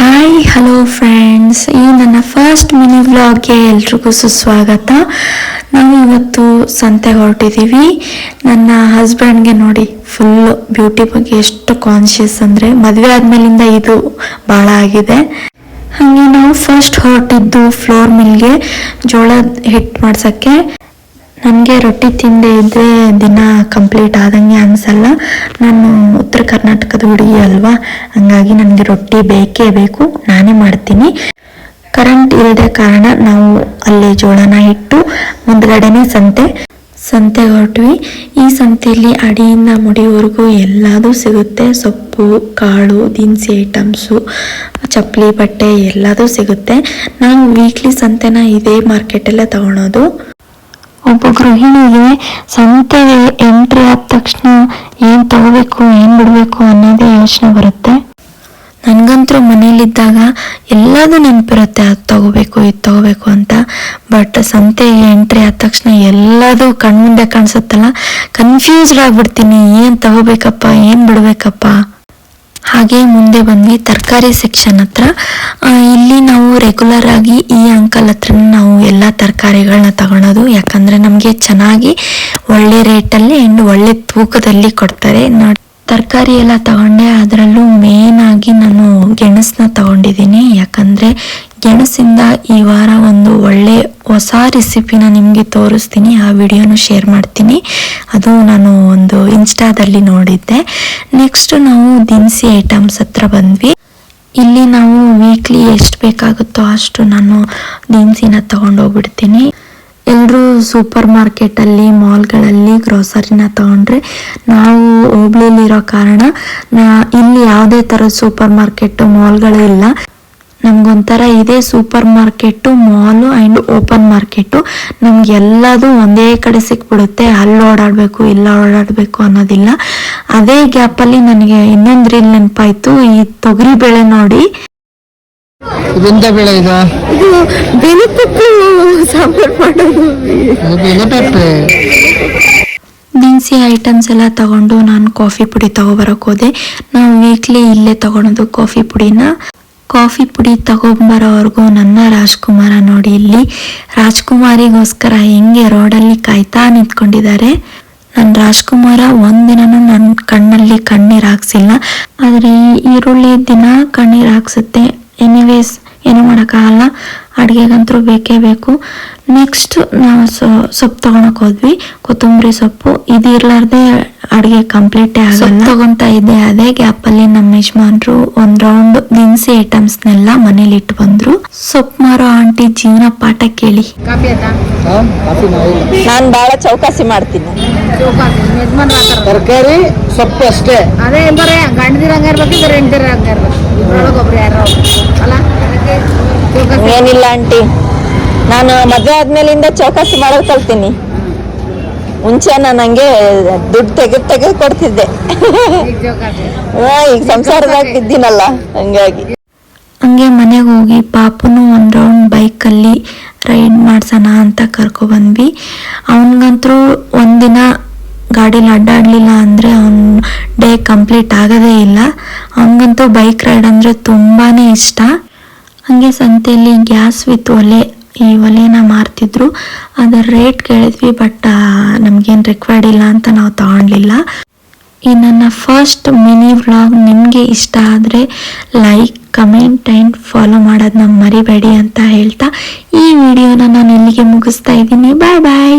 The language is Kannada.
ಹಾಯ್ ಹಲೋ ಫ್ರೆಂಡ್ಸ್, ಈ ನನ್ನ ಫಸ್ಟ್ ಮಿನಿ ವ್ಲಾಗ್ಗೆ ಎಲ್ರಿಗೂ ಸುಸ್ವಾಗತ. ನಾವು ಇವತ್ತು ಸಂತೆಗೆ ಹೊರಟಿದ್ದೀವಿ. ನನ್ನ ಹಸ್ಬೆಂಡ್ಗೆ ನೋಡಿ ಫುಲ್ ಬ್ಯೂಟಿ ಬಗ್ಗೆ ಎಷ್ಟು ಕಾನ್ಷಿಯಸ್ ಅಂದರೆ ಮದುವೆ ಆದಮೇಲಿಂದ ಇದು ಭಾಳ ಆಗಿದೆ. ಹಾಗೆ ನಾವು ಫಸ್ಟ್ ಹೊರಟಿದ್ದು ಫ್ಲೋರ್ ಮಿಲ್ಗೆ ಜೋಳದ ಹಿಟ್ಟು ಮಾಡ್ಸೋಕ್ಕೆ. ನನಗೆ ರೊಟ್ಟಿ ತಿಂದೇ ಇದ್ದರೆ ದಿನ ಕಂಪ್ಲೀಟ್ ಆದಂಗೆ ಅನಿಸಲ್ಲ. ನಾನು ಉತ್ತರ ಕರ್ನಾಟಕದ ಹುಡುಗಿ ಅಲ್ವಾ, ಹಂಗಾಗಿ ನನಗೆ ರೊಟ್ಟಿ ಬೇಕೇ ಬೇಕು, ನಾನೇ ಮಾಡ್ತೀನಿ. ಕರೆಂಟ್ ಇಲ್ಲದೆ ಕಾರಣ ನಾವು ಅಲ್ಲಿ ಜೋಳನ ಇಟ್ಟು ಮುಂದ್ಗಡೆನೇ ಸಂತೆಗೆ ಹೊರಟ್ವಿ. ಈ ಸಂತೆಯಲ್ಲಿ ಅಡಿಯಿಂದ ಮುಡಿವರೆಗೂ ಎಲ್ಲದೂ ಸಿಗುತ್ತೆ. ಸೊಪ್ಪು, ಕಾಳು, ದಿನಸಿ ಐಟಮ್ಸು, ಚಪ್ಪಲಿ, ಬಟ್ಟೆ ಎಲ್ಲದೂ ಸಿಗುತ್ತೆ. ನಾವು ವೀಕ್ಲಿ ಸಂತೆನ ಇದೇ ಮಾರ್ಕೆಟಲ್ಲೇ ತಗೊಳೋದು. ಒಬ್ಬ ಗೃಹಿಣಿಗೆ ಸಂತೆಗೆ ಎಂಟ್ರಿ ಆದ ತಕ್ಷಣ ಏನು ತಗೋಬೇಕು ಏನು ಬಿಡಬೇಕು ಅನ್ನೋದೇ ಯೋಚನೆ ಬರುತ್ತೆ. ನನಗಂತೂ ಮನೇಲಿದ್ದಾಗ ಎಲ್ಲದೂ ನೆನಪಿರುತ್ತೆ, ಅದು ತಗೋಬೇಕು ಇದು ತಗೋಬೇಕು ಅಂತ. ಬಟ್ ಸಂತೆಗೆ ಎಂಟ್ರಿ ಆದ ತಕ್ಷಣ ಎಲ್ಲದೂ ಕಣ್ಮುಂದೆ ಕಾಣಿಸುತ್ತಲ್ಲ, ಕನ್ಫ್ಯೂಸ್ಡ್ ಆಗಿಬಿಡ್ತೀನಿ. ಏನು ತಗೋಬೇಕಪ್ಪ ಏನು ಬಿಡಬೇಕಪ್ಪ. ಹಾಗೆ ಮುಂದೆ ಬಂದ್ವಿ ತರಕಾರಿ ಸೆಕ್ಷನ್ ಹತ್ರ. ಇಲ್ಲಿ ನಾವು ರೆಗ್ಯುಲರ್ ಆಗಿ ಈ ಅಂಕಲ್ ಹತ್ರ ನಾವು ಎಲ್ಲ ತರಕಾರಿಗಳನ್ನ ತಗೊಳೋದು. ಯಾಕಂದರೆ ನಮಗೆ ಚೆನ್ನಾಗಿ ಒಳ್ಳೆ ರೇಟಲ್ಲಿ ಆ್ಯಂಡ್ ಒಳ್ಳೆ ತೂಕದಲ್ಲಿ ಕೊಡ್ತಾರೆ. ನೋಡಿ ತರಕಾರಿ ಎಲ್ಲ ತಗೊಂಡೆ. ಅದರಲ್ಲೂ ಮೇನ್ ಆಗಿ ನಾನು ಗೆಣಸನ್ನ ತಗೊಂಡಿದ್ದೀನಿ. ಯಾಕಂದರೆ ಗೆಣಸಿಂದ ಈ ವಾರ ಒಂದು ಒಳ್ಳೆ ಹೊಸ ರೆಸಿಪಿನ ನಿಮಗೆ ತೋರಿಸ್ತೀನಿ. ಆ ವಿಡಿಯೋನು ಶೇರ್ ಮಾಡ್ತೀನಿ. ಅದು ನಾನು ಒಂದು ಇನ್ಸ್ಟಾದಲ್ಲಿ ನೋಡಿದ್ದೆ. ನೆಕ್ಸ್ಟ್ ನಾವು ದಿನಸಿ ಐಟಮ್ಸ್ ಹತ್ರ ಬಂದ್ವಿ. ಇಲ್ಲಿ ನಾವು ವೀಕ್ಲಿ ಎಷ್ಟು ಬೇಕಾಗುತ್ತೋ ಅಷ್ಟು ನಾನು ದಿನಸಿನ ತಗೊಂಡೋಗ್ಬಿಡ್ತೀನಿ. ಎಲ್ಲರೂ ಸೂಪರ್ ಮಾರ್ಕೆಟಲ್ಲಿ, ಮಾಲ್ಗಳಲ್ಲಿ ಗ್ರೋಸರಿನ ತಗೊಂಡ್ರೆ, ನಾವು ಹುಬ್ಳಿಲಿರೋ ಕಾರಣ ಇಲ್ಲಿ ಯಾವುದೇ ಥರದ ಸೂಪರ್ ಮಾರ್ಕೆಟು ಮಾಲ್ಗಳು ಇಲ್ಲ. ನಮಗೊಂಥರ ಇದೆ super market, mall and open market. ನಮ್ಗೆ ಎಲ್ಲದೂ ಒಂದೇ ಕಡೆ ಸಿಕ್ಬಿಡುತ್ತೆ. ಅಲ್ಲಿ ಓಡಾಡಬೇಕು ಇಲ್ಲ ಓಡಾಡಬೇಕು ಅನ್ನೋದಿಲ್ಲ. ಅದೇ ಗ್ಯಾಪಲ್ಲಿ ನನಗೆ ಇನ್ನೊಂದು ರೀಲ್ ನೆನಪಾಯಿತು. ಈ ತೊಗರಿ ಬೇಳೆ ನೋಡಿ, ಇದೆಂತ ಬೆಳೆ ಇದು? ಬೆಳೆಪಪ್ಪು ಸಾಂಬಾರು ಮಾಡೋದು. ದಿನಸಿ ಐಟಮ್ಸ್ ಎಲ್ಲ ತಗೊಂಡು ನಾನು ಕಾಫಿ ಪುಡಿ ತಗೊಬರಕ್ಕೆ ಹೋದೆ. ನಾವು ವೀಕ್ಲಿ ಇಲ್ಲೇ ತಗೊಳೋದು ಕಾಫಿ ಪುಡಿನ. ಕಾಫಿ ಪುಡಿ ತಗೊಂಬರೋವರೆಗೂ ನನ್ನ ರಾಜ್ಕುಮಾರ ನೋಡಿ, ಇಲ್ಲಿ ರಾಜ್ಕುಮಾರಿಗೋಸ್ಕರ ಹೆಂಗೆ ರೋಡಲ್ಲಿ ಕಾಯ್ತಾ ನಿಂತ್ಕೊಂಡಿದ್ದಾರೆ. ನನ್ನ ರಾಜ್ಕುಮಾರ ಒಂದಿನನೂ ನನ್ನ ಕಣ್ಣಲ್ಲಿ ಕಣ್ಣೀರು ಹಾಕ್ಸಿಲ್ಲ. ಆದರೆ ಈ ಈರುಳ್ಳಿ ದಿನ ಕಣ್ಣೀರು ಹಾಕ್ಸುತ್ತೆ. ಎನಿವೇಸ್ ಏನೂ ಮಾಡೋಕ್ಕಾಗಲ್ಲ, ಅಡುಗೆಗಂತೂ ಬೇಕೇ ಬೇಕು. ನೆಕ್ಸ್ಟ್ ನಾವು ಸೊಪ್ಪು ತೊಗೊಳಕ್ಕೆ ಹೋದ್ವಿ. ಕೊತ್ತಂಬರಿ ಸೊಪ್ಪು ಇದು ಇರ್ಲಾರ್ದೆ ಅಡುಗೆ ಕಂಪ್ಲೀಟೇ ಆಗಲ್ಲ. ತಗೊತಾ ಇದ್ದೆ. ಅದೇ ಗ್ಯಾಪಲ್ಲಿ ನಮ್ಮ ಯಜಮಾನ್ರು ಒಂದು ರೌಂಡ್ ದಿನಸಿ ಐಟಮ್ಸ್ನೆಲ್ಲ ಮನೇಲಿ ಇಟ್ಟು ಬಂದ್ರು. ಸೊಪ್ಪು ಮಾರೋ ಆಂಟಿ ಜೀವನ ಪಾಠ ಕೇಳಿ. ನಾನು ಭಾಳ ಚೌಕಾಸಿ ಮಾಡ್ತೀನಿ. ತರಕಾರಿ ಸೊಪ್ಪು ಅಷ್ಟೇ. ಅದೇ ಬರೀ ಗಂಡದಿರ ಹಂಗ ಇರ್ಬೇಕು, ಇದ್ರ ಹೆಂಡದಿರ ಹಂಗ ಇರ್ಬೇಕು. ಇಬ್ರೊಳಗೊಬ್ರು ಯಾರೋ ಅಲ್ಲ. ಏನಿಲ್ಲ ಆಂಟಿ, ನಾನು ಮದುವೆ ಆದ್ಮೇಲಿಂದ ಚೌಕಾಸಿ ಮಾಡೋದು ಕಲ್ತೀನಿ. ಮುಂಚೆ ನಾನು ಹಂಗೆ ದುಡ್ಡು ತೆಗೆದು ಕೊಡ್ತಿದ್ದೆ. ಈಗ ಸಂಸಾರದಾಗ ಇದ್ದೀನಲ್ಲ, ಹಂಗಾಗಿ. ಹಂಗೆ ಮನೆಗೆ ಹೋಗಿ ಪಾಪನು ಒಂದು ರೌಂಡ್ ಬೈಕಲ್ಲಿ ರೈಡ್ ಮಾಡ್ಸೋಣ ಅಂತ ಕರ್ಕೊಬಂದ್ವಿ. ಅವನಿಗಂತೂ ಒಂದಿನ ಗಾಡೀಲಿ ಅಡ್ಡಾಡಲಿಲ್ಲ ಅಂದರೆ ಅವನ ಡೇ ಕಂಪ್ಲೀಟ್ ಆಗೋದೇ ಇಲ್ಲ. ಅವನಿಗಂತೂ ಬೈಕ್ ರೈಡ್ ಅಂದರೆ ತುಂಬಾ ಇಷ್ಟ. ಹಾಗೆ ಸಂತೆಯಲ್ಲಿ ಗ್ಯಾಸ್ ವಿತ್ ಒಲೆ, ಈ ಒಲೆನ ಮಾರ್ತಿದ್ರು. ಅದರ ರೇಟ್ ಕೇಳಿದ್ವಿ, ಬಟ್ ನಮಗೇನು ರಿಕ್ವೈರ್ಡ್ ಇಲ್ಲ ಅಂತ ನಾವು ತಗೊಳ್ಲಿಲ್ಲ. ಈ ನನ್ನ ಫಸ್ಟ್ ಮಿನಿ ವ್ಲಾಗ್ ನಿಮಗೆ ಇಷ್ಟ ಆದರೆ ಲೈಕ್, ಕಮೆಂಟ್ ಆ್ಯಂಡ್ ಫಾಲೋ ಮಾಡೋದನ್ನ ಮರಿಬೇಡಿ ಅಂತ ಹೇಳ್ತಾ ಈ ವಿಡಿಯೋನ ನಾನು ಇಲ್ಲಿಗೆ ಮುಗಿಸ್ತಾ ಇದ್ದೀನಿ. ಬಾಯ್ ಬಾಯ್.